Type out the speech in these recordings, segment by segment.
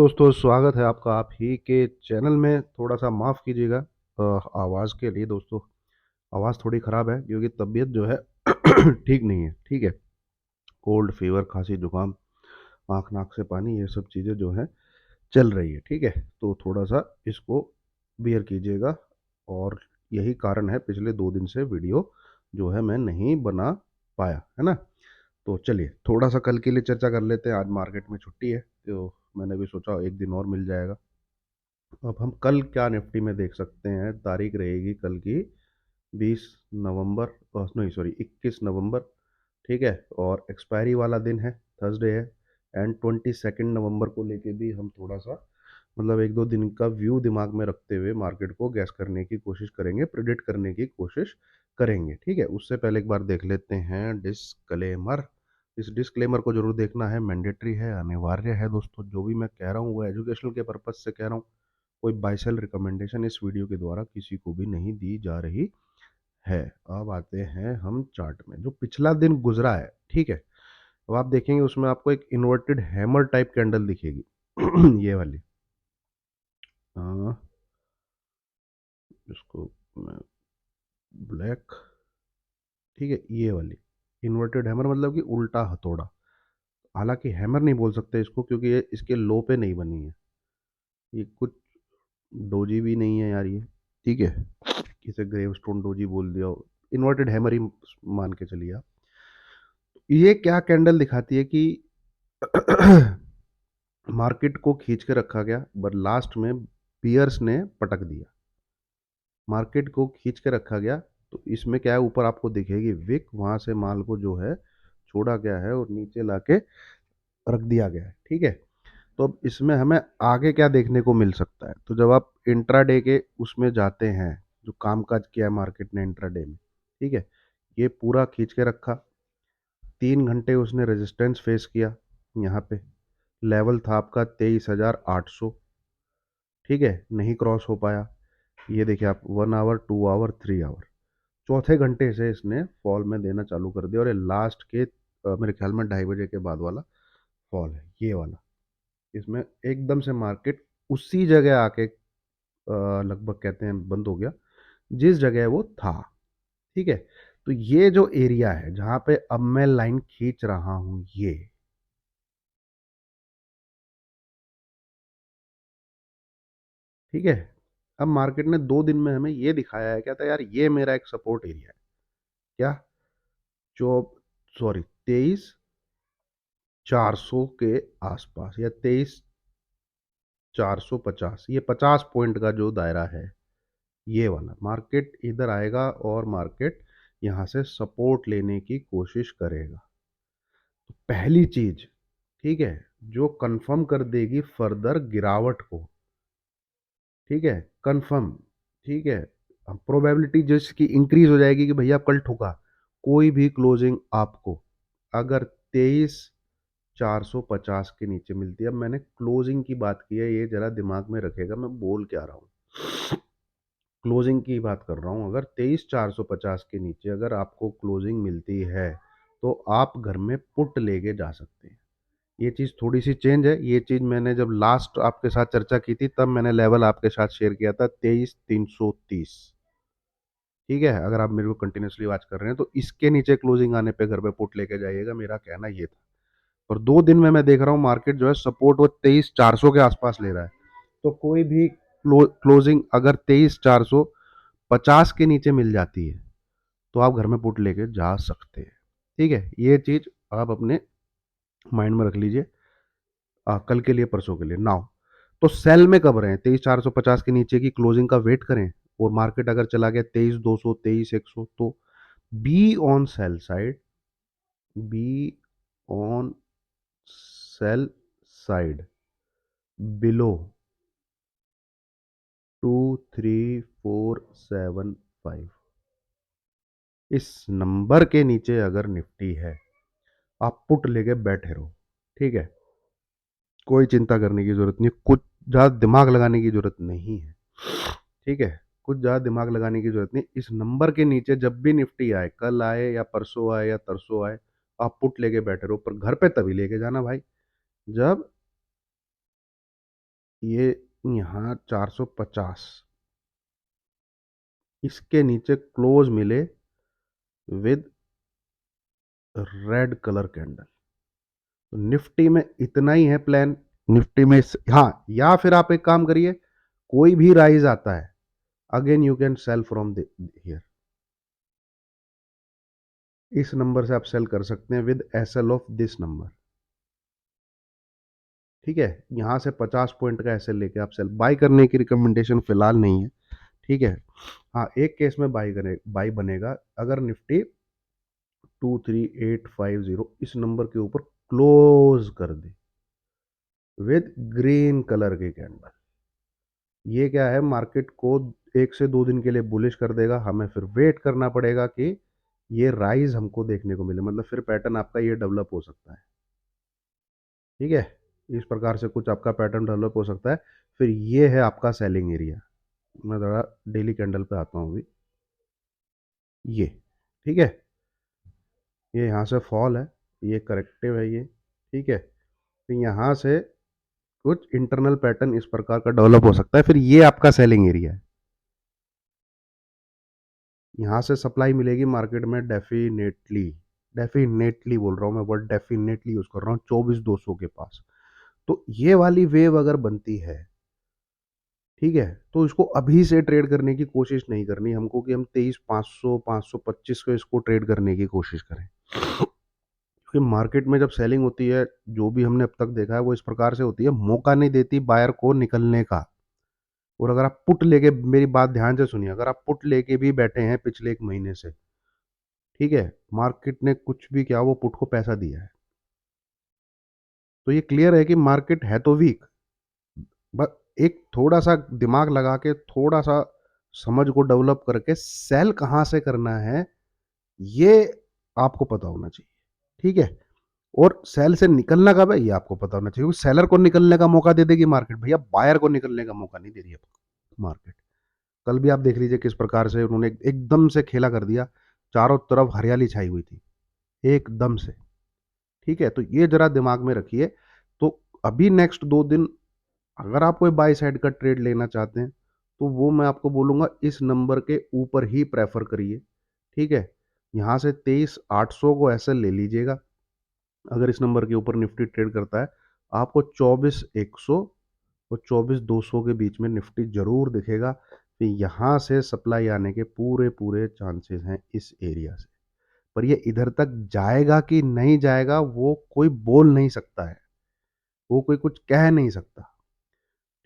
दोस्तों स्वागत है आपका आप ही के चैनल में। थोड़ा सा माफ़ कीजिएगा आवाज़ के लिए दोस्तों। आवाज़ थोड़ी ख़राब है क्योंकि तबीयत जो है ठीक नहीं है। ठीक है, कोल्ड फीवर खांसी जुकाम आँख नाक से पानी ये सब चीज़ें जो हैं चल रही है। ठीक है, तो थोड़ा सा इसको बियर कीजिएगा। और यही कारण है पिछले 2 दिन से वीडियो जो है मैं नहीं बना पाया, है ना। तो चलिए थोड़ा सा कल के लिए चर्चा कर लेते हैं। आज मार्केट में छुट्टी है तो मैंने भी सोचा एक दिन और मिल जाएगा। अब हम कल क्या निफ्टी में देख सकते हैं। तारीख रहेगी कल की 20 नवंबर, नहीं सॉरी 21 नवंबर। ठीक है, और एक्सपायरी वाला दिन है, थर्सडे है। एंड 22 नवंबर को लेके भी हम थोड़ा सा मतलब एक दो दिन का व्यू दिमाग में रखते हुए मार्केट को गैस करने की कोशिश करेंगे, प्रिडिक्ट करने की कोशिश करेंगे। ठीक है, उससे पहले एक बार देख लेते हैं डिस्क्लेमर। इस डिस्क्लेमर को जरूर देखना है, मैंडेटरी है, अनिवार्य है दोस्तों। जो भी मैं कह रहा हूँ वो एजुकेशनल के पर्पज से कह रहा हूँ। कोई बाय सेल रिकमेंडेशन इस वीडियो के द्वारा किसी को भी नहीं दी जा रही है। अब आते हैं हम चार्ट में। जो पिछला दिन गुजरा है, ठीक है, अब आप देखेंगे उसमें आपको एक इन्वर्टेड हैमर टाइप कैंडल दिखेगी ये वाली। हाँ, इसको मैं ब्लैक, ठीक है, ये वाली इन्वर्टेड हैमर मतलब कि उल्टा हथौड़ा। हालांकि हैमर नहीं बोल सकते इसको क्योंकि ये इसके लो पे नहीं बनी है। ये कुछ डोजी भी नहीं है यार ये। ठीक है, किसे ग्रेव स्टोन डोजी बोल दिया, इन्वर्टेड हैमर ही मान के चलिए आप। ये क्या कैंडल दिखाती है कि मार्केट को खींच के रखा गया बट लास्ट में बियर्स ने पटक दिया। मार्केट को खींच के रखा गया तो इसमें क्या है, ऊपर आपको दिखेगी विक, वहां से माल को जो है छोड़ा गया है और नीचे लाके रख दिया गया है। ठीक है, तो अब इसमें हमें आगे क्या देखने को मिल सकता है। तो जब आप इंट्राडे के उसमें जाते हैं, जो कामकाज किया है मार्केट ने इंट्राडे में, ठीक है, ये पूरा खींच के रखा। 3 घंटे उसने रेजिस्टेंस फेस किया। यहाँ पे लेवल था आपका 23,800। ठीक है, नहीं क्रॉस हो पाया। ये देखिए आप, 1 आवर 2 आवर 3 आवर, चौथे घंटे से इसने फॉल में देना चालू कर दिया। और ये लास्ट के मेरे ख्याल में 2:30 बजे के बाद वाला फॉल है ये वाला। इसमें एकदम से मार्केट उसी जगह आके लगभग कहते हैं बंद हो गया जिस जगह वो था। ठीक है, तो ये जो एरिया है जहां पे अब मैं लाइन खींच रहा हूं, ये ठीक है। अब मार्केट ने 2 दिन में हमें ये दिखाया है, क्या था यार, ये मेरा एक सपोर्ट एरिया है। क्या, जो सॉरी 23,400 के आसपास या 23,450, ये 50 पॉइंट का जो दायरा है, ये वाला मार्केट इधर आएगा और मार्केट यहां से सपोर्ट लेने की कोशिश करेगा। तो पहली चीज, ठीक है, जो कंफर्म कर देगी फर्दर गिरावट को, ठीक है, कंफर्म, ठीक है, प्रोबेबिलिटी जिसकी इंक्रीज हो जाएगी कि भैया कल ठुका। कोई भी क्लोजिंग आपको अगर 23,450 के नीचे मिलती है, अब मैंने क्लोजिंग की बात की है, ये जरा दिमाग में रखेगा मैं बोल क्या रहा हूँ। क्लोजिंग की बात कर रहा हूँ। अगर 23,450 के नीचे अगर आपको क्लोजिंग मिलती है तो आप घर में पुट लेके जा सकते हैं। ये चीज़ थोड़ी सी चेंज है। ये चीज़ मैंने जब लास्ट आपके साथ चर्चा की थी तब मैंने लेवल आपके साथ शेयर किया था 23,330। ठीक है, अगर आप मेरे को कंटिन्यूसली वॉच कर रहे हैं तो इसके नीचे क्लोजिंग आने पे घर पे पुट लेके जाइएगा, मेरा कहना ये था। और 2 दिन में मैं देख रहा हूँ मार्केट जो है सपोर्ट वो 23,400 के आसपास ले रहा है। तो कोई भी क्लोजिंग अगर 23,450 के नीचे मिल जाती है तो आप घर में पुट लेके जा सकते हैं। ठीक है, ये चीज़ आप अपने माइंड में रख लीजिए, कल के लिए परसों के लिए नाउ। तो सेल में कब रहे, 23,450 के नीचे की क्लोजिंग का वेट करें। और मार्केट अगर चला गया 23,200 23,100 तो be on sell side, be on sell side below 23,475। इस नंबर के नीचे अगर निफ्टी है, आप पुट लेके बैठे रहो। ठीक है, कोई चिंता करने की जरूरत नहीं, कुछ ज़्यादा दिमाग लगाने की जरूरत नहीं है। ठीक है, कुछ ज़्यादा दिमाग लगाने की जरूरत नहीं। इस नंबर के नीचे जब भी निफ्टी आए, कल आए या परसों आए या तरसों आए, आप पुट लेके बैठे रहो। पर घर पे तभी लेके जाना भाई जब ये यहाँ 450, इसके नीचे क्लोज मिले विद रेड कलर कैंडल। तो निफ्टी में इतना ही है प्लान। निफ्टी में हाँ, या फिर आप एक काम करिए, कोई भी राइज आता है, again you can sell from here. इस नंबर से आप सेल कर सकते हैं with S L of this number. ठीक है, यहां से 50 पॉइंट का एसएल लेके आप सेल बाय करने की रिकमेंडेशन फिलहाल नहीं है। ठीक है, हाँ, एक केस में बाई बनेगा, अगर निफ्टी 23850 इस नंबर के ऊपर क्लोज कर दे विद ग्रीन कलर की कैंडल। ये क्या है, मार्केट को 1 से 2 दिन के लिए बुलिश कर देगा, हमें फिर वेट करना पड़ेगा कि ये राइज हमको देखने को मिले, मतलब फिर पैटर्न आपका ये डेवलप हो सकता है। ठीक है, इस प्रकार से कुछ आपका पैटर्न डेवलप हो सकता है। फिर ये है आपका सेलिंग एरिया। मैं ज़रा डेली कैंडल पे आता हूँ अभी। ये ठीक है, ये यहाँ से फॉल है, ये करेक्टिव है ये। ठीक है, तो यहाँ से कुछ इंटरनल पैटर्न इस प्रकार का डेवलप हो सकता है, फिर ये आपका सेलिंग एरिया है। यहाँ से सप्लाई मिलेगी मार्केट में डेफिनेटली, डेफिनेटली बोल रहा हूँ मैं, वर्ड डेफिनेटली यूज कर रहा हूँ, 24,200 के पास। तो ये वाली वेव अगर बनती है, ठीक है, तो इसको अभी से ट्रेड करने की कोशिश नहीं करनी हमको कि हम 23,500 525 को इसको ट्रेड करने की कोशिश करें। क्योंकि मार्केट में जब सेलिंग होती है, जो भी हमने अब तक देखा है वो इस प्रकार से होती है, मौका नहीं देती बायर को निकलने का। और अगर आप पुट लेके, मेरी बात ध्यान से सुनिए, अगर आप पुट लेके भी बैठे हैं पिछले 1 महीने से, ठीक है, मार्केट ने कुछ भी किया, वो पुट को पैसा दिया है, तो ये क्लियर है कि मार्केट है तो वीक। बस एक थोड़ा सा दिमाग लगा के, थोड़ा सा समझ को डेवलप करके सेल कहाँ से करना है, ये आपको पता होना चाहिए। ठीक है, और सेल से निकलना कब है ये आपको पता होना चाहिए, क्योंकि सेलर को निकलने का मौका दे देगी मार्केट, भैया बायर को निकलने का मौका नहीं दे रही है मार्केट। कल भी आप देख लीजिए किस प्रकार से उन्होंने एकदम से खेला कर दिया, चारों तरफ हरियाली छाई हुई थी एकदम से। ठीक है, तो ये जरा दिमाग में रखिए। तो अभी नेक्स्ट 2 दिन अगर आप कोई बाई साइड का ट्रेड लेना चाहते हैं, तो वो मैं आपको बोलूंगा इस नंबर के ऊपर ही प्रेफर करिए। ठीक है, यहाँ से 23,800 को ऐसे ले लीजिएगा, अगर इस नंबर के ऊपर निफ्टी ट्रेड करता है, आपको 24,100 और 24,200 के बीच में निफ्टी जरूर दिखेगा। तो यहाँ से सप्लाई आने के पूरे पूरे चांसेस हैं इस एरिया से। पर ये इधर तक जाएगा कि नहीं जाएगा वो कोई बोल नहीं सकता है, वो कोई कुछ कह नहीं सकता।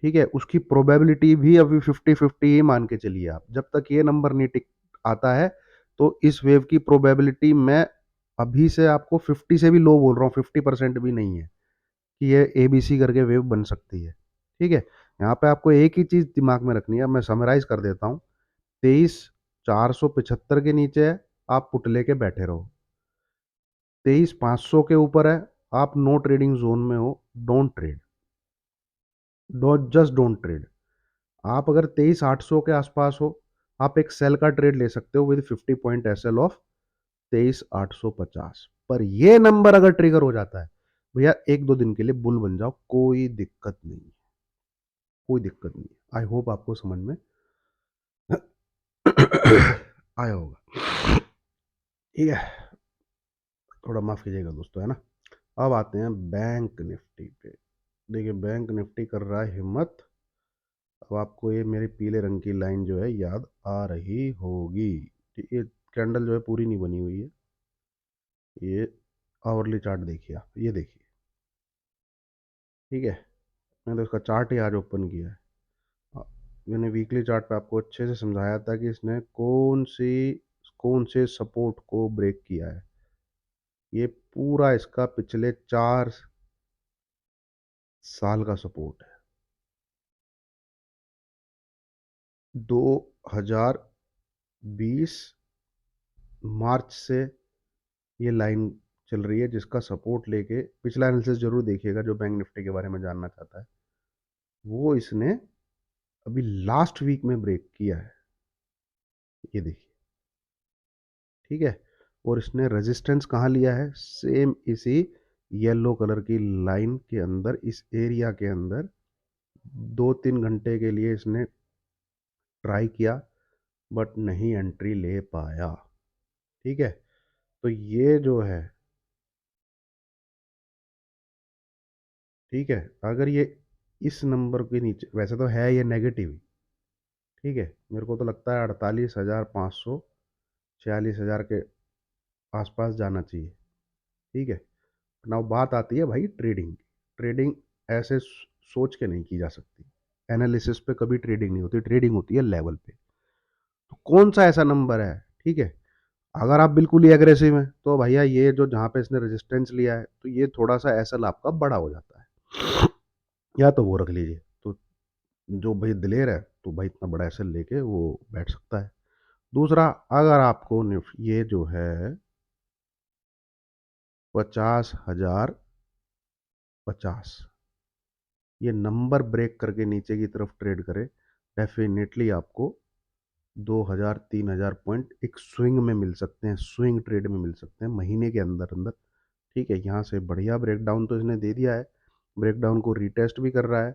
ठीक है, उसकी प्रोबेबिलिटी भी अभी 50-50 ही मान के चलिए आप, जब तक ये नंबर नहीं टिक आता है। तो इस वेव की प्रोबेबिलिटी मैं अभी से आपको 50 से भी लो बोल रहा हूँ, 50% भी नहीं है कि ये ABC करके वेव बन सकती है। ठीक है, यहाँ पे आपको एक ही चीज़ दिमाग में रखनी है, मैं समराइज कर देता हूँ। 23,475 के नीचे है, आप पुट लेके बैठे रहो। 23,500 के ऊपर है, आप नो ट्रेडिंग जोन में हो, don't trade, don't just don't trade. आप अगर 23,800 के आसपास हो, आप एक सेल का ट्रेड ले सकते हो विद 50 पॉइंट एसएल ऑफ 23,850। पर ये नंबर अगर ट्रिगर हो जाता है, भैया 1-2 दिन के लिए बुल बन जाओ, कोई दिक्कत नहीं है, कोई दिक्कत नहीं है। आई होप आपको समझ में आया होगा। ठीक है, थोड़ा माफ कीजिएगा दोस्तों, है ना। अब आते हैं बैंक निफ्टी पे। देखिए, बैंक निफ्टी कर रहा है हिम्मत। अब आपको ये मेरे पीले रंग की लाइन जो है याद आ रही होगी। ये कैंडल जो है पूरी नहीं बनी हुई है, ये आवरली चार्ट देखिए आप, ये देखिए। ठीक है, मैंने तो इसका चार्ट ही आज ओपन किया है। हाँ, मैंने वीकली चार्ट पे आपको अच्छे से समझाया था कि इसने कौन से सपोर्ट को ब्रेक किया है। ये पूरा इसका पिछले 4 साल का सपोर्ट है। 2020 मार्च से ये लाइन चल रही है, जिसका सपोर्ट लेके पिछला एनालिसिस जरूर देखिएगा, जो बैंक निफ्टी के बारे में जानना चाहता है। वो इसने अभी लास्ट वीक में ब्रेक किया है, ये देखिए। ठीक है, और इसने रेजिस्टेंस कहाँ लिया है, सेम इसी येलो कलर की लाइन के अंदर, इस एरिया के अंदर 2-3 घंटे के लिए इसने ट्राई किया, बट नहीं एंट्री ले पाया। ठीक है, तो ये जो है, ठीक है, अगर ये इस नंबर के नीचे, वैसे तो है ये नेगेटिव ही, ठीक है, मेरे को तो लगता है 48,500 46,000 के आसपास जाना चाहिए। ठीक है, नाउ बात आती है भाई ट्रेडिंग। ट्रेडिंग ऐसे सोच के नहीं की जा सकती। एनालिसिस पे कभी ट्रेडिंग नहीं होती, ट्रेडिंग होती है लेवल पे। तो कौन सा ऐसा नंबर है, ठीक है, अगर आप बिल्कुल ही एग्रेसिव हैं तो भैया ये जो जहाँ पे इसने रेजिस्टेंस लिया है, तो ये थोड़ा सा एसएल आपका बड़ा हो जाता है, या तो वो रख लीजिए। तो जो भाई दिलेर है, तो भाई इतना बड़ा एसएल लेके वो बैठ सकता है। दूसरा, अगर आपको ये जो है 50,050 ये नंबर ब्रेक करके नीचे की तरफ ट्रेड करे, डेफिनेटली आपको 2,000 3,000 पॉइंट एक स्विंग में मिल सकते हैं, स्विंग ट्रेड में मिल सकते हैं महीने के अंदर अंदर। ठीक है, यहाँ से बढ़िया ब्रेकडाउन तो इसने दे दिया है, ब्रेकडाउन को रिटेस्ट भी कर रहा है।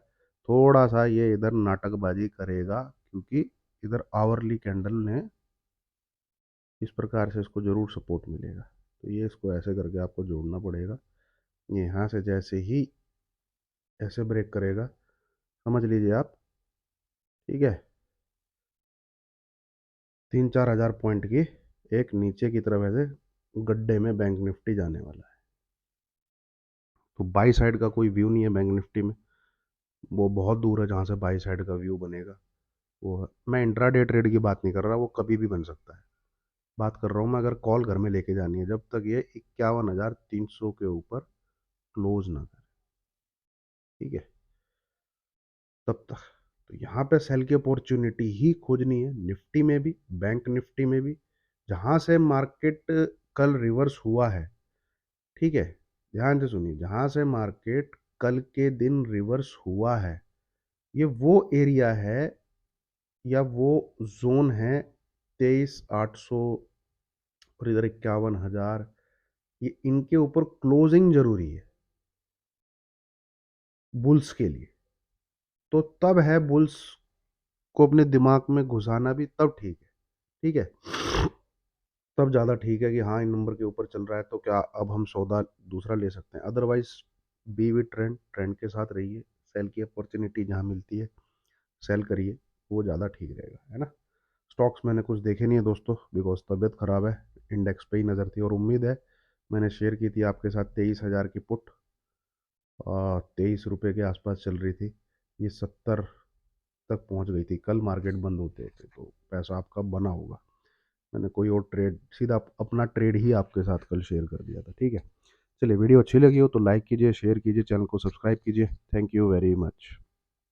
थोड़ा सा ये इधर नाटकबाजी करेगा, क्योंकि इधर आवरली कैंडल ने इस प्रकार से इसको ज़रूर सपोर्ट मिलेगा। तो ये इसको ऐसे करके आपको जोड़ना पड़ेगा। ये यहाँ से जैसे ही ऐसे ब्रेक करेगा, समझ लीजिए आप, ठीक है, 3-4 हज़ार पॉइंट की एक नीचे की तरफ ऐसे गड्ढे में बैंक निफ्टी जाने वाला है। तो बाई साइड का कोई व्यू नहीं है बैंक निफ्टी में, वो बहुत दूर है जहाँ से बाई साइड का व्यू बनेगा। वो है, मैं इंट्राडे ट्रेड की बात नहीं कर रहा, वो कभी भी बन सकता है। बात कर रहा हूँ मैं, अगर कॉल घर में लेके जानी है, जब तक ये 51,300 के ऊपर क्लोज ना करे, ठीक है, तब तक। तो यहाँ पे सेल की अपॉर्चुनिटी ही खोजनी है, निफ्टी में भी, बैंक निफ्टी में भी, जहाँ से मार्केट कल रिवर्स हुआ है। ठीक है, ध्यान से सुनिए, जहाँ से मार्केट कल के दिन रिवर्स हुआ है, ये वो एरिया है या वो जोन है 23,800 और इधर 51,000, ये इनके ऊपर क्लोजिंग जरूरी है बुल्स के लिए। तो तब है बुल्स को अपने दिमाग में घुसाना भी तब ठीक है। ठीक है, तब ज़्यादा ठीक है कि हाँ इन नंबर के ऊपर चल रहा है तो क्या अब हम सौदा दूसरा ले सकते हैं। Otherwise be with trend, trend के साथ रहिए, सेल की अपॉर्चुनिटी जहाँ मिलती है सेल करिए, वो ज़्यादा ठीक रहेगा, है ना। स्टॉक्स मैंने कुछ देखे नहीं है दोस्तों, बिकॉज तबीयत ख़राब है, इंडेक्स पे ही नज़र थी, और उम्मीद है, मैंने शेयर की थी आपके साथ 23,000 की पुट, 23 रुपये के आसपास चल रही थी, ये 70 तक पहुंच गई थी कल मार्केट बंद होते थे, तो पैसा आपका बना होगा। मैंने कोई और ट्रेड, सीधा अपना ट्रेड ही आपके साथ कल शेयर कर दिया था। ठीक है, चलिए, वीडियो अच्छी लगी हो तो लाइक कीजिए, शेयर कीजिए, चैनल को सब्सक्राइब कीजिए। Thank you very much.